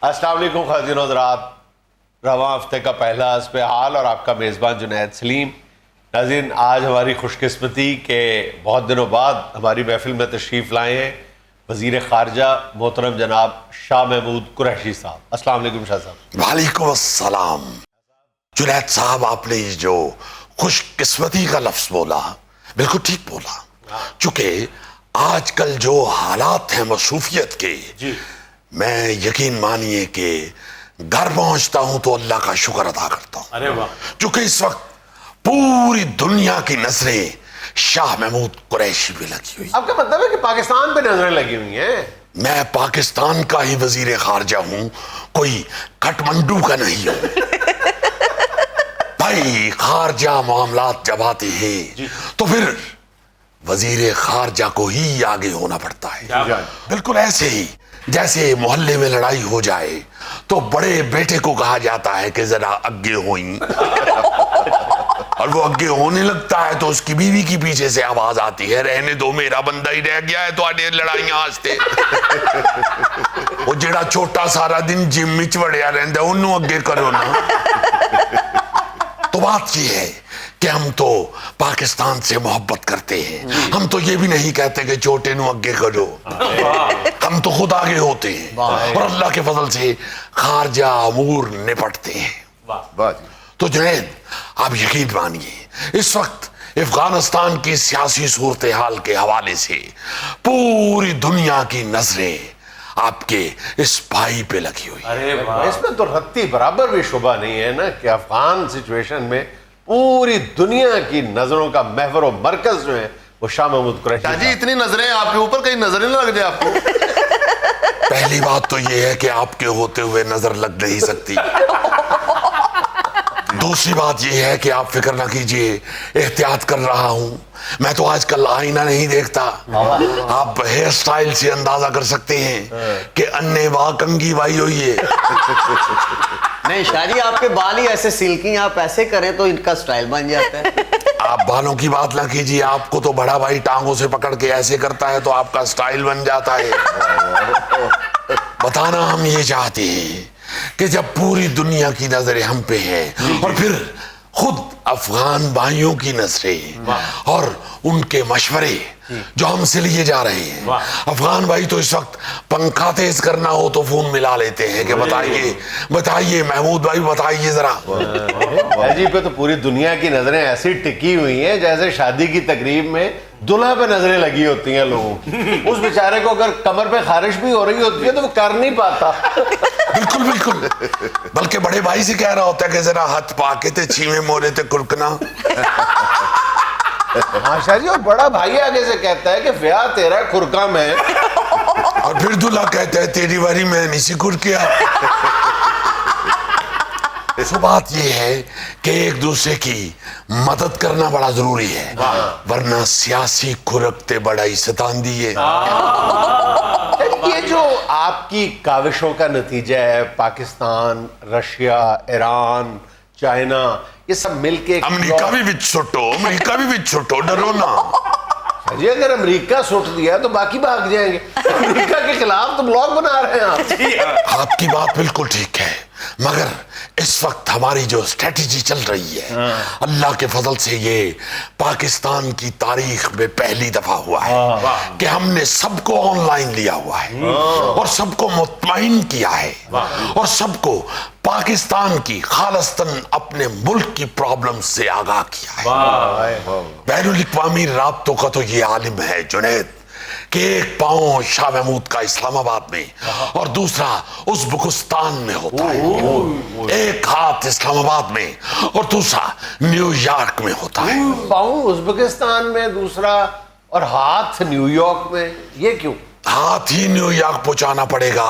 अस्सलाम वालेकुम ख़ातिन हज़रात, रवां हफ्ते का पहला हस्ब हाल और आपका मेज़बान जुनैद सलीम। नाज़रीन, आज हमारी खुशकिस्मती के बहुत दिनों बाद हमारी महफिल में तशरीफ़ लाए हैं वज़ीर ख़ारजा मोहतरम जनाब शाह महमूद कुरैशी साहब। अस्सलाम वालेकुम शाह साहब। वालेकुम अस्सलाम। जुनैद साहब, आपने ये जो खुशकिस्मती का लफ्ज़ बोला बिल्कुल ठीक बोला, चूंकि आजकल जो हालात हैं मसरूफियत के जी, मैं यकीन मानिए कि घर पहुंचता हूं तो अल्लाह का शुक्र अदा करता हूं। अरे वाह। क्योंकि इस वक्त पूरी दुनिया की नजरें शाह महमूद कुरैशी पे लगी हुई। आपका मतलब है कि पाकिस्तान पे नजरें लगी हुई हैं? मैं पाकिस्तान का ही वजीर खारजा हूं, कोई काठमांडू का नहीं हूं। भाई, खारजा मामलात जब आते हैं तो फिर वजीर खारजा को ही आगे होना पड़ता है। बिल्कुल ऐसे ही जैसे मोहल्ले में लड़ाई हो जाए तो बड़े बेटे को कहा जाता है कि जरा आगे होई, और वो आगे होने लगता है तो उसकी बीवी की पीछे से आवाज आती है, रहने दो, मेरा बंदा ही रह गया है तो आडे लड़ाइयां हंसते। वो जेड़ा छोटा सारा दिन जिम विच वड़िया रहता उन्होंने आगे करो ना। तो बात ये है कि हम तो पाकिस्तान से मोहब्बत करते हैं, हम तो ये भी नहीं कहते कि छोटे नु आगे करो, हम तो खुद आगे होते हैं और अल्लाह के फजल से खारजा अमूर निपटते हैं। तो जुनैद, आप यकीन मानिए इस वक्त अफगानिस्तान की सियासी सूरत हाल के हवाले से पूरी दुनिया की नजरें आपके इस भाई पे लगी हुई। अरे वाह, इसमें तो रत्ती बराबर भी शुबा नहीं है ना कि अफगान सिचुएशन में पूरी दुनिया की नजरों का महवर और मरकज जो है वो शाह महमूद कुरैशी। जी, इतनी नजरें आपके ऊपर, कहीं नजरें ना लग जाए आपको। पहली बात तो ये है कि आपके होते हुए नजर लग नहीं सकती। दूसरी बात यह है कि आप फिक्र ना कीजिए, एहतियात कर रहा हूं। मैं तो आजकल आईना नहीं देखता। आप हेयर स्टाइल से अंदाजा कर सकते हैं कि अन्य वाह कंगी वाई हुई है। नहीं शादी, आपके बाल ही ऐसे सिल्की, आप ऐसे करें तो इनका स्टाइल बन जाता है। आप बालों की बात ना कीजिए, आपको तो बड़ा भाई टांगों से पकड़ के ऐसे करता है तो आपका स्टाइल बन जाता है। बताना हम ये चाहते हैं कि जब पूरी दुनिया की नजरें हम पे हैं और फिर खुद अफगान भाइयों की नजरें और उनके मशवरे जो हमसे लिए जा रहे हैं, अफगान भाई तो इस वक्त पंखा तेज करना हो तो फोन मिला लेते हैं कि बताइए बताइए महमूद भाई बताइए जरा। जी पे तो पूरी दुनिया की नजरें ऐसी टिकी हुई हैं जैसे शादी की तकरीब में दुल्हा पे नजरें लगी होती हैं लोगों की। उस बेचारे को अगर कमर पे खारिश भी हो रही होती है तो वो कर नहीं पाता। बिल्कुल बिल्कुल, बल्कि बड़े भाई से कह रहा होता है कि जरा हाथ पाके ते छीवे मोरे ते कुरकना। आशा जी, और बड़ा भाई आगे से कहता है कि ब्याह तेरा खुरका में, और फिर दूल्हा कहता है तेरी बारी में नहीं कुरकिया। तो बात यह है कि एक दूसरे की मदद करना बड़ा जरूरी है, वरना सियासी खुरकते बड़ा ही सतांदी है। ये जो आपकी काविशों का नतीजा है, पाकिस्तान, रशिया, ईरान, चाइना, ये सब मिलके अमेरिका भी विच छोटो, अमेरिका भी विच छोटो, डरो ना जी। अगर अमेरिका सुट दिया तो बाकी भाग जाएंगे। अमेरिका के खिलाफ तो ब्लॉग बना रहे हैं आप। आपकी बात बिल्कुल ठीक है, मगर इस वक्त हमारी जो स्ट्रेटेजी चल रही है, अल्लाह के फजल से ये पाकिस्तान की तारीख में पहली दफा हुआ है कि हमने सबको ऑनलाइन लिया हुआ है और सबको मुतमईन किया है और सबको पाकिस्तान की खालिस्तन अपने मुल्क की प्रॉब्लम से आगाह किया है। बैनुल अक़वामी राब्तों का तो ये आलिम है जुनैद कि एक पांव शाह महमूद का इस्लामाबाद में और दूसरा उज़्बेकिस्तान में होता है। एक हाथ इस्लामाबाद में और दूसरा न्यूयॉर्क में होता है। पाँव उज़्बेकिस्तान में, दूसरा और हाथ न्यूयॉर्क में, ये क्यों? हाथ ही न्यूयॉर्क पहुंचाना पड़ेगा,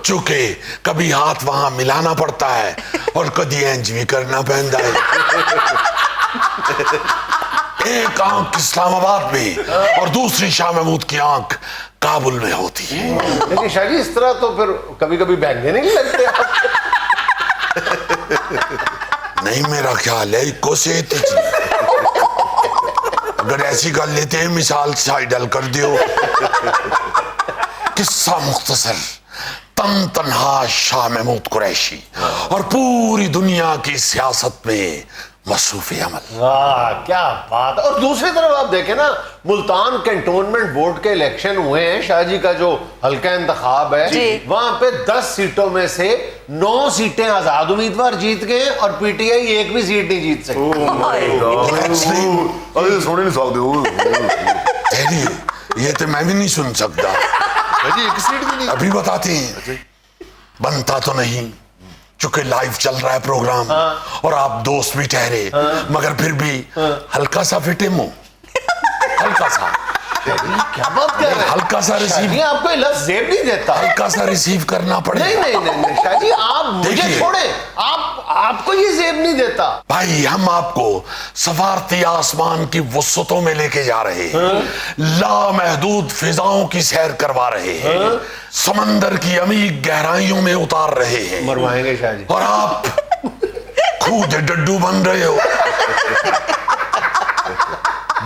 चूंकि कभी हाथ वहां मिलाना पड़ता है और कभी एंज भी करना पड़ता है। एक आंख इस्लामाबाद में और दूसरी शाह महमूद की आंख काबुल में होती है। लेकिन शाह जी, इस तरह तो फिर कभी कभी बैंगे नहीं लगते आप? नहीं, मेरा ख्याल है कोसे अगर ऐसी कर लेते हैं मिसाल साइडल कर दियो। किस्सा मुख्तसर, तन तन्हा शाह महमूद कुरैशी और पूरी दुनिया की सियासत में मसरूफ अमल। वाह क्या बात है। और दूसरी तरफ आप देखें ना, मुल्तान कैंटोनमेंट बोर्ड के इलेक्शन हुए हैं, शाहजी का जो हल्का इंतखाब है, वहां पे 10 सीटों में से 9 सीटें आजाद उम्मीदवार जीत गए और पीटीआई एक भी सीट नहीं जीत सकी। सुन नहीं सकते ये तो मैं भी नहीं सुन सकता। एक सीट भी नहीं। अभी बताते हैं, बनता तो नहीं चूंकि लाइव चल रहा है प्रोग्राम और आप दोस्त भी ठहरे, मगर फिर भी हल्का सा फिटे मुंह, हल्का सा। क्या बात कर रहे हैं? हल्का सा रिसीव, ये आपको लफ्ज़ जेब नहीं देता। हल्का सा रिसीव करना पड़ेगा। नहीं शाहजी, आप मुझे देखिए। छोड़े, आपको ये जेब नहीं देता। भाई हम आपको सफारती आसमान की वसतों में लेके जा रहे हैं, लामहदूद फिजाओं की सैर करवा रहे हैं, समंदर की अमीर गहराइयों में उतार रहे हैं, मरवाएंगे शाहजी। और आप खुद डड्डू बन रहे हो।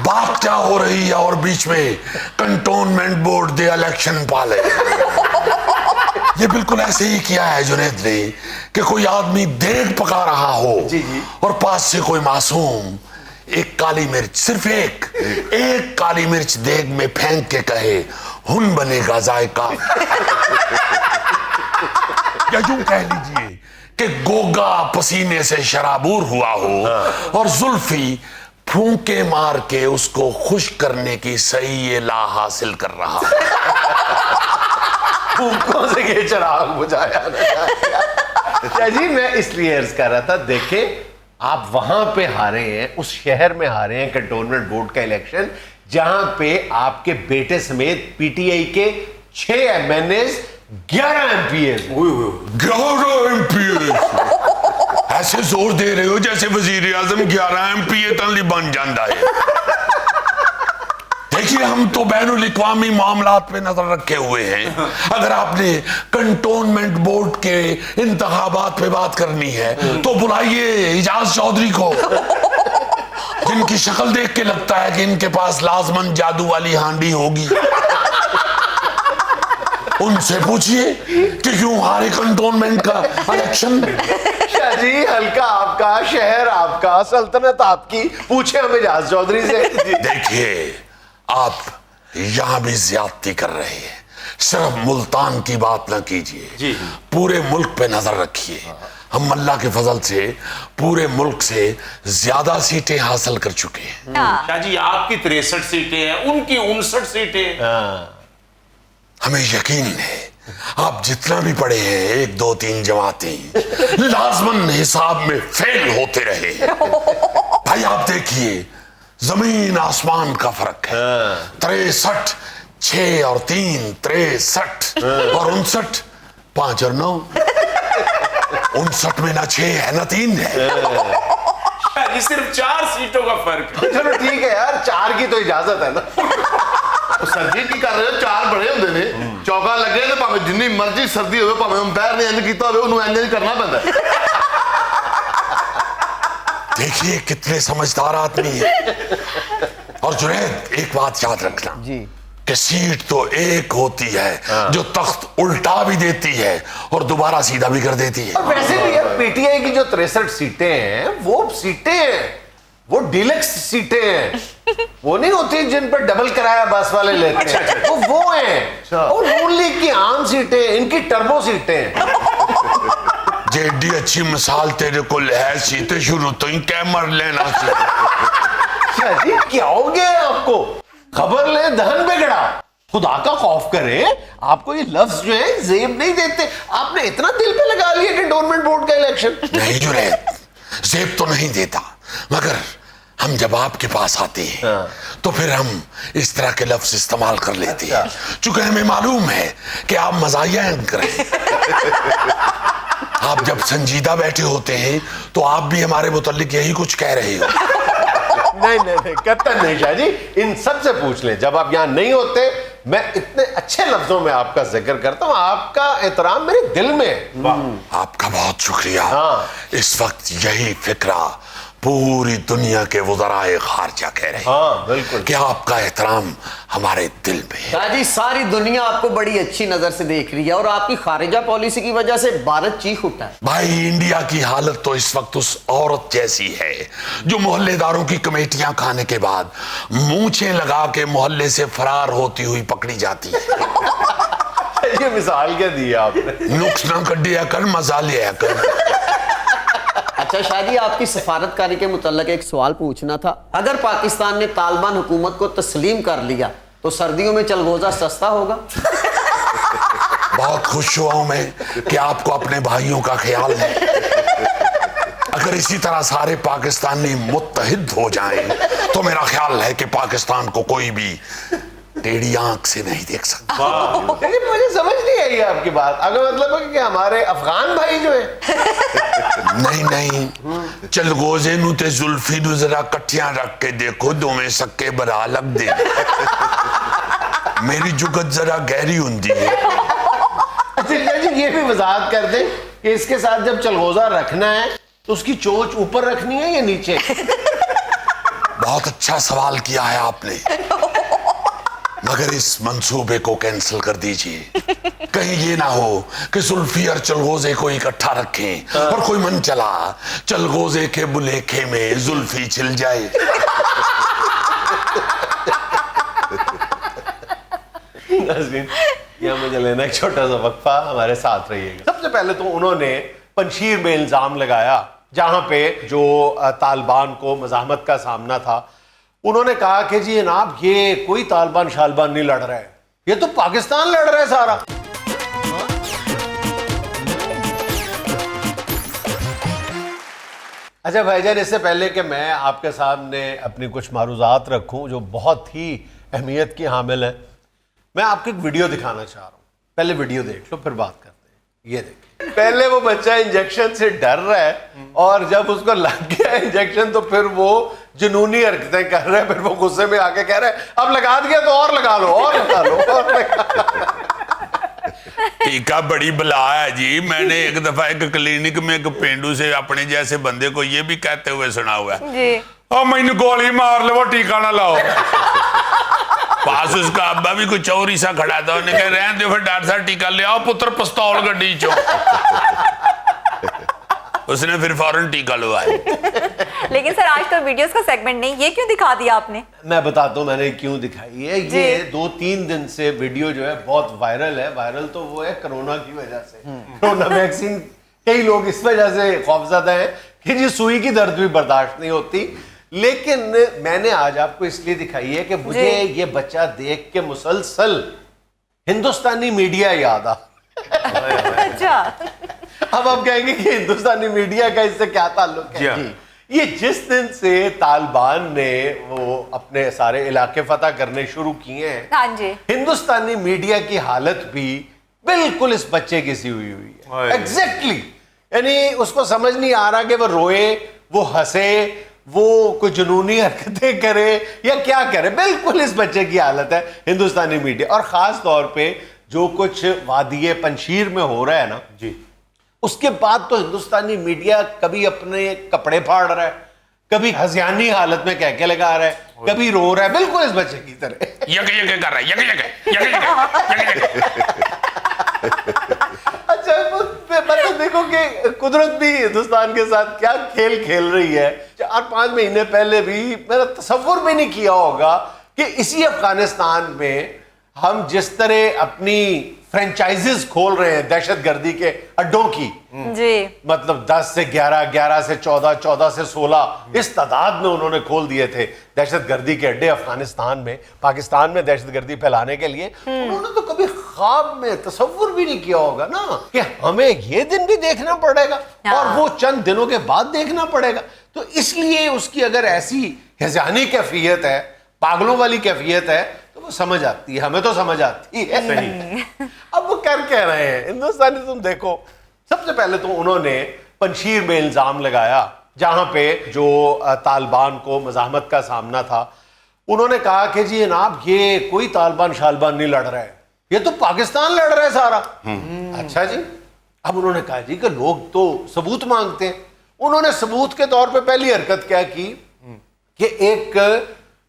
बात क्या हो रही है और बीच में कंटोनमेंट बोर्ड दे इलेक्शन पाले। ये बिल्कुल ऐसे ही किया है जुनैद ने कि कोई आदमी देग पका रहा हो और पास से कोई मासूम एक काली मिर्च, सिर्फ एक काली मिर्च देग में फेंक के कहे हुन बनेगा जायका। या यूं कह लीजिए कि गोगा पसीने से शराबूर हुआ हो और जुल्फी फूंके मार के उसको खुश करने की सही ला हासिल कर रहा। फूंकों से ये चिराग बुझाया ना जी। मैं इसलिए अर्ज कर रहा था, देखे आप वहां पे हारे हैं, उस शहर में हारे हैं कंटोनमेंट बोर्ड का इलेक्शन, जहां पे आपके बेटे समेत पीटीआई के 6 एमएनएस 11 एमपीएस। 11 एमपीए ऐसे जोर दे रहे हो जैसे वजीर आजम 11 एमपीए तन बन जाता है। देखिए हम तो बैनुल इक़वामी मामलात पे नजर रखे हुए हैं। अगर आपने कंटोनमेंट बोर्ड के इंतखाबात पे बात करनी है तो बुलाइए इजाज चौधरी को, जिनकी शक्ल देख के लगता है कि इनके पास लाजमन जादू वाली हांडी होगी। उनसे पूछिए कि क्यों हारे कंटोनमेंट का इलेक्शन। शाहजी, हल्का आपका, शहर आपका, सल्तनत आपकी, पूछे हमें इजाज चौधरी से। देखिए आप यहां भी ज्यादती कर रहे हैं, सिर्फ मुल्तान की बात ना कीजिए, पूरे मुल्क पे नजर रखिए। हम अल्लाह के फजल से पूरे मुल्क से ज्यादा सीटें हासिल कर चुके हैं। शाहजी आपकी 63 सीटें हैं, उनकी 59 सीटें। हमें यकीन है आप जितना भी पढ़े हैं 1 2 3 जमातें लाजमन हिसाब में फेल होते रहे। भाई आप देखिए जमीन आसमान का फर्क है। 63 6 और 3 63 और 59 5 और 9 59 में ना 6 है ना 3 है। शाहजी सिर्फ 4 सीटों का फर्क है। चलो ठीक है यार, 4 की तो इजाजत है ना। सर्दी की कर रहे हो, 4 बड़े होंगे ने, चौका लगे तो भावे जिन्नी मर्जी सर्दी हो, भावे अंपायर ने इंज कीता हो, उन्हें इंज करना पैंदा है। देखिए कितने समझदार आदमी है। और जुनैद एक बात याद रखना जी, कि सीट तो एक होती है जो तख्त उल्टा भी देती है और दोबारा सीधा भी कर देती है। और वैसे भी यार पीटीआई की जो 63 सीटें हैं वो सीटें हैं, वो डिलक्स सीटें हैं, वो नहीं होती जिन पर डबल किराया बस वाले लेते हैं। वो हैं। और नून लीग की आम सीटें, इनकी टर्बो सीटें हैं। जेडी अच्छी मिसाल तेरे को है, सीते शुरू तो ही क्या मर लेना शाहजी क्या हो गया आपको? खबर ले धन बिगड़ा। खुदा का खौफ करे, आपको ये लफ्ज जो है जेब नहीं देते। आपने इतना दिल पे लगा लिया कंटोनमेंट बोर्ड का इलेक्शन। नहीं जुनैद, जेब तो नहीं देता, मगर हम जब आपके पास आते हैं तो फिर हम इस तरह के लफ्ज इस्तेमाल कर लेते हैं, चूंकि हमें मालूम है कि आप मजाहिया एंकर हैं। आप जब संजीदा बैठे होते हैं तो आप भी हमारे मुताल्लिक यही कुछ कह रहे हो। नहीं कतई नहीं शाहजी, इन सब से पूछ ले। जब आप यहाँ नहीं होते मैं इतने अच्छे लफ्जों में आपका जिक्र करता हूँ, आपका एहतराम मेरे दिल में। आपका बहुत शुक्रिया। इस वक्त यही फिक्रा पूरी दुनिया के वज़राए खारजा कह रहे हैं हाँ बिल्कुल कि आपका एहतराम हमारे दिल में है। शाह जी, सारी दुनिया आपको बड़ी अच्छी नजर से देख रही है और आपकी खारिजा पॉलिसी की वजह से भारत चीख उठा है। भाई इंडिया की हालत तो इस वक्त उस औरत जैसी है जो मोहल्लेदारों की कमेटियां खाने के बाद मूंछें लगा के मोहल्ले से फरार होती हुई पकड़ी जाती है। ये मिसाल क्या दी है आपने? नुक्स ना कड्डिया कर, मजा लिया कर। अच्छा शाह जी, आपकी सफारतकारी के मुतल्लिक एक सवाल पूछना था। अगर पाकिस्तान ने तालिबान हुकूमत को तस्लीम कर लिया तो सर्दियों में चलगोजा सस्ता होगा? बहुत खुश हुआ हूं मैं कि आपको अपने भाइयों का ख्याल है। अगर इसी तरह सारे पाकिस्तानी मुत्तहिद हो जाएं तो मेरा ख्याल है कि पाकिस्तान को कोई भी टेढ़ी आंख से नहीं देख सकता। लेकिन मुझे समझ नहीं आई आपकी बात। अगर मतलब है कि हमारे अफगान भाई जो है नहीं चलगोजे नु ते जुल्फी नु जरा कट्ठियां रख के देखो, दोवें सक्के बरा लग दे। मेरी जुगत जरा गहरी हुंदी है। अच्छा जी, ये भी वजाहत कर दें कि इसके साथ जब चलगोजा रखना है तो उसकी चोंच ऊपर रखनी है या नीचे? बहुत अच्छा सवाल किया है आपने, मगर इस मंसूबे को कैंसिल कर दीजिए। कहीं ये ना हो कि जुल्फी और चलगोजे को इकट्ठा रखें और कोई मन चला चलगोजे के बुलेखे में जुल्फी छिल जाए। यहाँ मुझे लेना एक छोटा सा वक्फा, हमारे साथ रहिएगा। सबसे पहले तो उन्होंने पंशीर में इल्जाम लगाया जहां पे जो तालिबान को मज़ाहमत का सामना था। उन्होंने कहा कि जी जनाब ये कोई तालिबान शालबान नहीं लड़ रहा है, ये तो पाकिस्तान लड़ रहा है सारा। अच्छा भाईजान, इससे पहले कि मैं आपके सामने अपनी कुछ मारूजात रखूं जो बहुत ही अहमियत की हामिल है, मैं आपको एक वीडियो दिखाना चाह रहा हूं। पहले वीडियो देख लो फिर बात करते हैं। ये देखिए, पहले वो बच्चा इंजेक्शन से डर रहा है और जब उसको लग गया इंजेक्शन तो फिर वो जुनूनी हरकतें कर रहा है। फिर वो गुस्से में आके कह रहा है अब लगा दिया तो और लगा लो और लगा लो और लगा। टीका बड़ी बला है जी। मैंने एक दफा एक क्लिनिक में एक पेंडू से अपने जैसे बंदे को ये भी कहते हुए सुना हुआ है, ओ मैंने गोली मार लो, वो टीका ना लाओ। पास उसका अब्बा भी कुछ और ही सा खड़ा था, उन्हें कह रहने दो फिर डॉक्टर साहब टीका ले आओ पुत्र, पिस्तौल गड्डी चो। उसने फिर फौरन टीका लगवाया। लेकिन सर आज तो वीडियोस का सेगमेंट नहीं, ये क्यों दिखा दिया आपने? मैं बताता हूँ मैंने क्यों दिखाई है। ये 2-3 दिन से वीडियो जो है बहुत वायरल है। वायरल तो वो है कोरोना की वजह से। कोरोना वैक्सीन, कई लोग इस वजह से खौफजदा हैं कि जी सुई की दर्द भी बर्दाश्त नहीं होती। लेकिन मैंने आज आपको इसलिए दिखाई है कि मुझे ये बच्चा देख के मुसलसल हिंदुस्तानी मीडिया याद आ। अच्छा, अब आप कहेंगे कि हिंदुस्तानी मीडिया का इससे क्या ताल्लुक है? जी, ये जिस दिन से तालिबान ने वो अपने सारे इलाके फतह करने शुरू किए हैं, हाँ जी, हिंदुस्तानी मीडिया की हालत भी बिल्कुल इस बच्चे की सी हुई है। एग्जैक्टली, यानी उसको समझ नहीं आ रहा कि वो रोए, वो हंसे, वो कोई जुनूनी हरकतें करे या क्या करे। बिल्कुल इस बच्चे की हालत है हिंदुस्तानी मीडिया। और खास तौर पे जो कुछ वादिये पंशीर में हो रहा है ना जी, उसके बाद तो हिंदुस्तानी मीडिया कभी अपने कपड़े फाड़ रहा है, कभी हज़ियानी हालत में कह के लगा रहा है, कभी रो रहा है, बिल्कुल इस बच्चे की तरह। यक कर रहा है, यक। अच्छा, मतलब देखो कि कुदरत भी हिंदुस्तान के साथ क्या खेल खेल रही है। 4-5 महीने पहले भी मेरा तसव्वुर भी नहीं किया होगा कि इसी अफगानिस्तान में हम जिस तरह अपनी फ्रेंचाइजीज खोल रहे हैं दहशतगर्दी के अड्डों की, जी, मतलब 10 से 11, 11 से 14, 14 से 16 इस तादाद में उन्होंने खोल दिए थे दहशतगर्दी के अड्डे अफगानिस्तान में, पाकिस्तान में दहशतगर्दी फैलाने के लिए। उन्होंने तो कभी ख्वाब में तसव्वुर भी नहीं किया होगा ना कि हमें ये दिन भी देखना पड़ेगा और वो चंद दिनों के बाद देखना पड़ेगा। तो इसलिए उसकी अगर ऐसी हज़ानी कैफियत है, पागलों वाली कैफियत है, तो वो समझ आती है, हमें तो समझ आती है। सही। अब वो कर कह रहे हैं हिंदुस्तानी, तुम देखो। सबसे पहले तो उन्होंने पंशीर में इल्जाम लगाया जहां पे जो तालिबान को मज़ाहमत का सामना था। उन्होंने कहा कि जी जनाब ये कोई तालिबान शालबान नहीं लड़ रहा है, ये तो पाकिस्तान लड़ रहा है सारा। अच्छा जी, अब उन्होंने कहा जी कि लोग तो सबूत मांगते हैं। उन्होंने सबूत के तौर पे पहली हरकत क्या की कि एक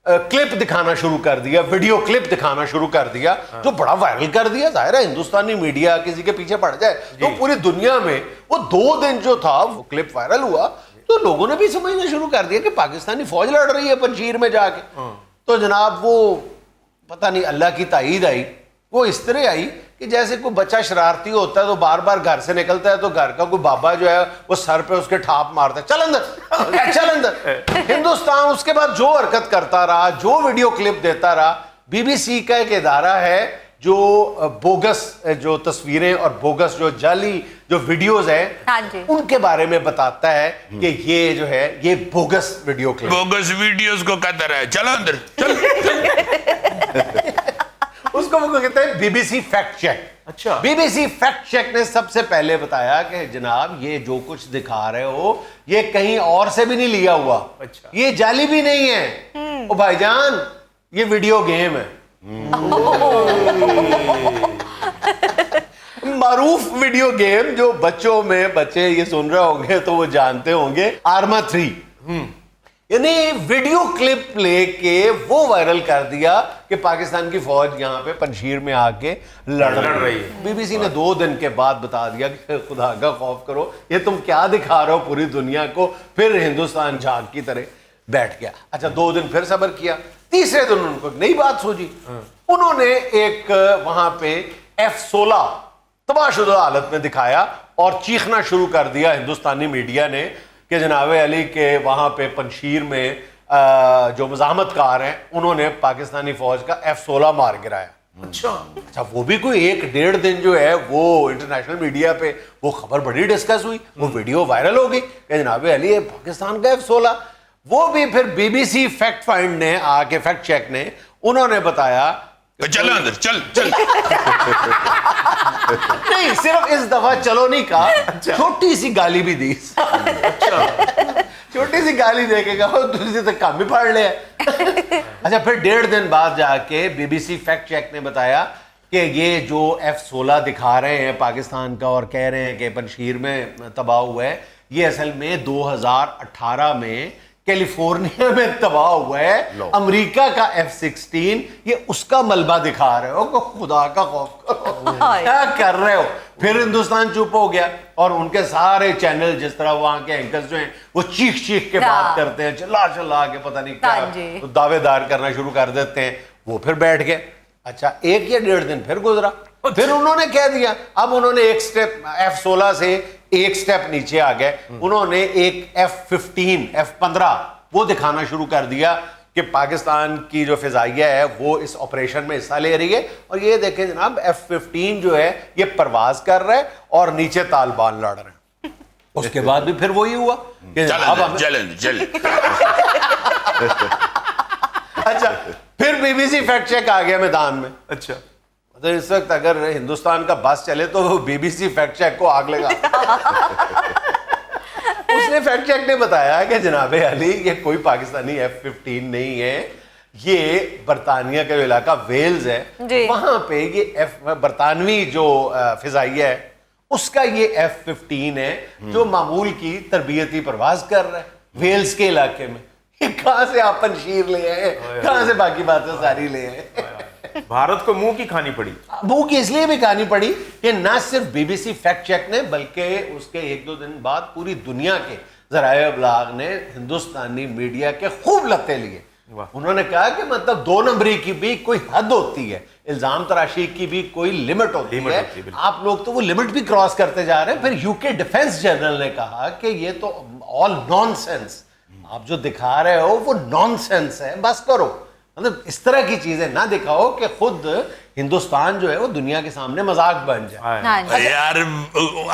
क्लिप दिखाना शुरू कर दिया, वीडियो क्लिप दिखाना शुरू कर दिया, जो बड़ा वायरल कर दिया। जाहिर है हिंदुस्तानी मीडिया किसी के पीछे पड़ जाए तो पूरी दुनिया में वो 2 दिन जो था वो क्लिप वायरल हुआ, तो लोगों ने भी समझना शुरू कर दिया कि पाकिस्तानी फौज लड़ रही है पंजीर में जाके। तो जनाब वो पता नहीं अल्लाह की ताईद आई, वो इस तरह आई कि जैसे कोई बच्चा शरारती होता है तो बार बार घर से निकलता है तो घर का कोई बाबा जो है वो सर पे उसके ठाप मारता है, चल अंदर चल अंदर। हिंदुस्तान उसके बाद जो हरकत करता रहा, जो वीडियो क्लिप देता रहा। बीबीसी का एक इदारा है जो बोगस जो तस्वीरें और बोगस जो जाली जो वीडियोस हाँ हैं जी। उनके बारे में बताता है कि ये जो है ये bogus video clip, bogus videos को कहता रहा है चलो अंदर चल। उसको वो कहते हैं बीबीसी फैक्ट चेक। अच्छा। बीबीसी फैक्ट चेक ने सबसे पहले बताया कि जनाब ये जो कुछ दिखा रहे हो ये कहीं और से भी नहीं लिया हुआ, अच्छा। ये जाली भी नहीं है ओ भाईजान, ये वीडियो गेम है। मारूफ वीडियो गेम जो बच्चों में, बच्चे ये सुन रहे होंगे तो वो जानते होंगे, आर्मा 3। यानी वीडियो क्लिप लेके वो वायरल कर दिया कि पाकिस्तान की फौज यहाँ पे पंजशीर में आके लड़ रही है। बीबीसी ने 2 दिन के बाद बता दिया कि खुदा का खौफ करो, ये तुम क्या दिखा रहे हो पूरी दुनिया को। फिर हिंदुस्तान झाग की तरह बैठ गया। अच्छा 2 दिन फिर सब्र किया, तीसरे दिन उनको एक नई बात सूझी। उन्होंने एक वहां पे F-16 तबाहशुदा हालत में दिखाया और चीखना शुरू कर दिया हिंदुस्तानी मीडिया ने कि जनाब अली के वहां पे पंजशीर में जो मज़ाहमतकार हैं उन्होंने पाकिस्तानी फौज का F-16 मार गिराया। अच्छा वो भी कोई 1-1.5 दिन जो है वो इंटरनेशनल मीडिया पे वो खबर बड़ी डिस्कस हुई, वो वीडियो वायरल हो गई कि जनाब अली पाकिस्तान का F-16। वो भी फिर बीबीसी फैक्ट फाइंड ने आके फैक्ट चेक ने उन्होंने बताया चल अंदर चल चल। नहीं, सिर्फ इस दफा चलो नहीं कहा, छोटी सी गाली भी दी। छोटी सी गाली दे के कहा तुझे तो काम ही फाड़ ले। अच्छा फिर 1.5 दिन बाद जाके बीबीसी फैक्ट चेक ने बताया कि ये जो F-16 दिखा रहे हैं पाकिस्तान का और कह रहे हैं कि पंजशीर में तबाह हुआ है, ये असल में 2018 में कैलिफोर्निया में तबाह हुआ है। अमेरिका का F-16 ये उसका मलबा दिखा रहे हो, खुदा का खौफ करो, क्या कर रहे हो। फिर हिंदुस्तान चुप हो गया और उनके सारे चैनल जिस तरह वहां के एंकर्स जो हैं वो चीख चीख के बात करते हैं, चिल्ला चिल्ला के पता नहीं क्या तो दावेदार करना शुरू कर देते हैं, वो फिर बैठ गए। अच्छा 1 या 1.5 दिन फिर गुजरा, फिर उन्होंने कह दिया, अब उन्होंने एक स्टेप F-16 से एक स्टेप नीचे आ गए, उन्होंने एक F-15 F-15 वो दिखाना शुरू कर दिया कि पाकिस्तान की जो फिजाइया है वो इस ऑपरेशन में हिस्सा ले रही है और ये देखें जनाब F-15 जो है ये परवाज कर रहा है और नीचे तालिबान लड़ रहे हैं। उसके बाद भी फिर वही हुआ कि चल। अच्छा फिर बीबीसी फैक्ट चेक आ गया मैदान में। अच्छा तो इस वक्त अगर हिंदुस्तान का बस चले तो वो बीबीसी फैक्ट चेक को आग लगा। उसने फैक्ट चेक ने बताया कि जनाब अली ये कोई पाकिस्तानी F-15 नहीं है, ये बरतानिया का जो इलाका वेल्स है वहां पे ये बरतानवी जो फिजाइया है उसका ये F-15 है जो मामूल की तरबियती परवाज कर रहा है वेल्स के इलाके में। कहां से आप पंजशीर ले आए, कहां से बाकी बातें सारी ले आए। भारत को मुंह की खानी पड़ी। मुंह की इसलिए भी खानी पड़ी कि ना सिर्फ बीबीसी फैक्ट चेक ने बल्कि उसके 1-2 दिन बाद पूरी दुनिया के ज़राए अबलाग ने हिंदुस्तानी मीडिया के खूब लत्ते लिए। उन्होंने कहा कि मतलब 2 नंबरी की भी कोई हद होती है, इल्जाम तराशी की भी कोई लिमिट होती है, आप लोग तो वो लिमिट भी क्रॉस करते जा रहे हैं। फिर यूके डिफेंस जनरल ने कहा कि ये तो ऑल नॉनसेंस, आप जो दिखा रहे हो वो नॉनसेंस है, बस करो। मतलब इस तरह की चीजें ना दिखाओ कि खुद हिंदुस्तान जो है वो दुनिया के सामने मजाक बन जाए। यार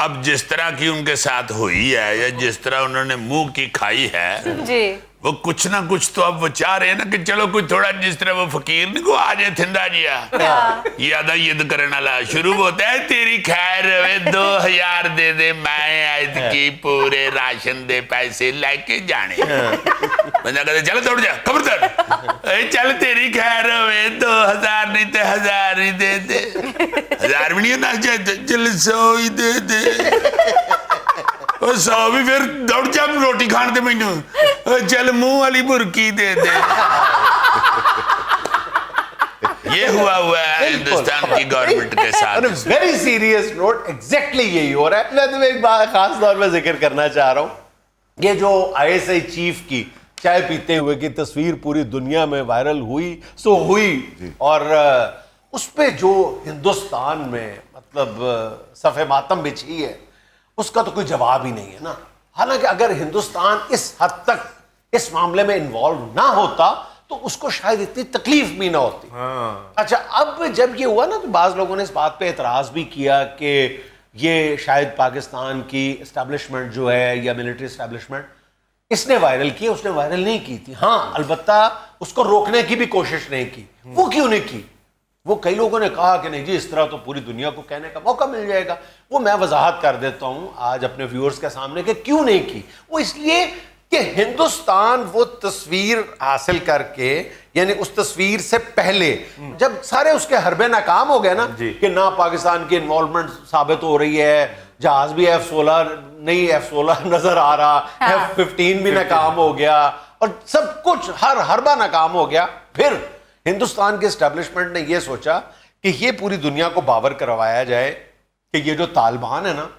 अब जिस तरह की उनके साथ हुई है या जिस तरह उन्होंने मुंह की खाई है जी, वो कुछ ना कुछ तो अब वो चाह रहे हैं ना कि चलो कोई थोड़ा जिस तरह वो फकीर को आ जाए थिंदा जिया यादा युद्ध करने वाला शुरू होता है, तेरी खैर रहे 2000 दे दे मैं आयत की पूरे राशन दे पैसे लेके जाने। बंदा कहते चलो दौड़ जा खबरदार, चल तेरी खैर रहे 2000 नहीं तो 1000 ही दे दे, 1000 भी नहीं ना चल 100 ही दे दे, 100 भी फिर दौड़ उठ जा रोटी खाने दे मैनू चल मुंह वाली बुरकी दे दे ये हुआ है हिंदुस्तान की गवर्नमेंट के साथ वेरी सीरियस नोट एग्जैक्टली यही हो रहा है। मैं तुम्हें एक बात खास तौर पे जिक्र करना चाह रहा हूं। ये जो आईएसआई चीफ की चाय पीते हुए की तस्वीर पूरी दुनिया में वायरल हुई सो हुई, और उस पे जो हिंदुस्तान में मतलब सफ़े मातम बिछी है उसका तो कोई जवाब ही नहीं है ना। हालांकि अगर हिंदुस्तान इस हद तक इस मामले में इन्वॉल्व ना होता तो उसको शायद इतनी तकलीफ भी ना होती। अच्छा, अब जब ये हुआ ना तो बाज़ लोगों ने इस बात पे एतराज़ भी किया कि ये शायद पाकिस्तान की एस्टैब्लिशमेंट जो है या मिलिट्री एस्टैब्लिशमेंट इसने वायरल की, उसने वायरल नहीं की थी। हाँ, अलबत्ता उसको रोकने की भी कोशिश नहीं की। वो क्यों नहीं की? वो कई लोगों ने कहा कि नहीं जी इस तरह तो पूरी दुनिया को कहने का मौका मिल जाएगा। वो मैं वजाहत कर देता हूं आज अपने व्यूअर्स के सामने कि क्यों नहीं की। वो इसलिए कि हिंदुस्तान वो तस्वीर हासिल करके, यानी उस तस्वीर से पहले जब सारे उसके हरबे नाकाम हो गए ना कि ना पाकिस्तान की इन्वॉल्वमेंट साबित हो रही है, जहाज भी F-16 नहीं F-16 नजर आ रहा, F-15 भी नाकाम हो गया और सब कुछ हर हरबा नाकाम हो गया, फिर हिंदुस्तान के एस्टैब्लिशमेंट ने यह सोचा कि ये पूरी दुनिया को बावर करवाया जाए कि ये जो तालिबान है ना,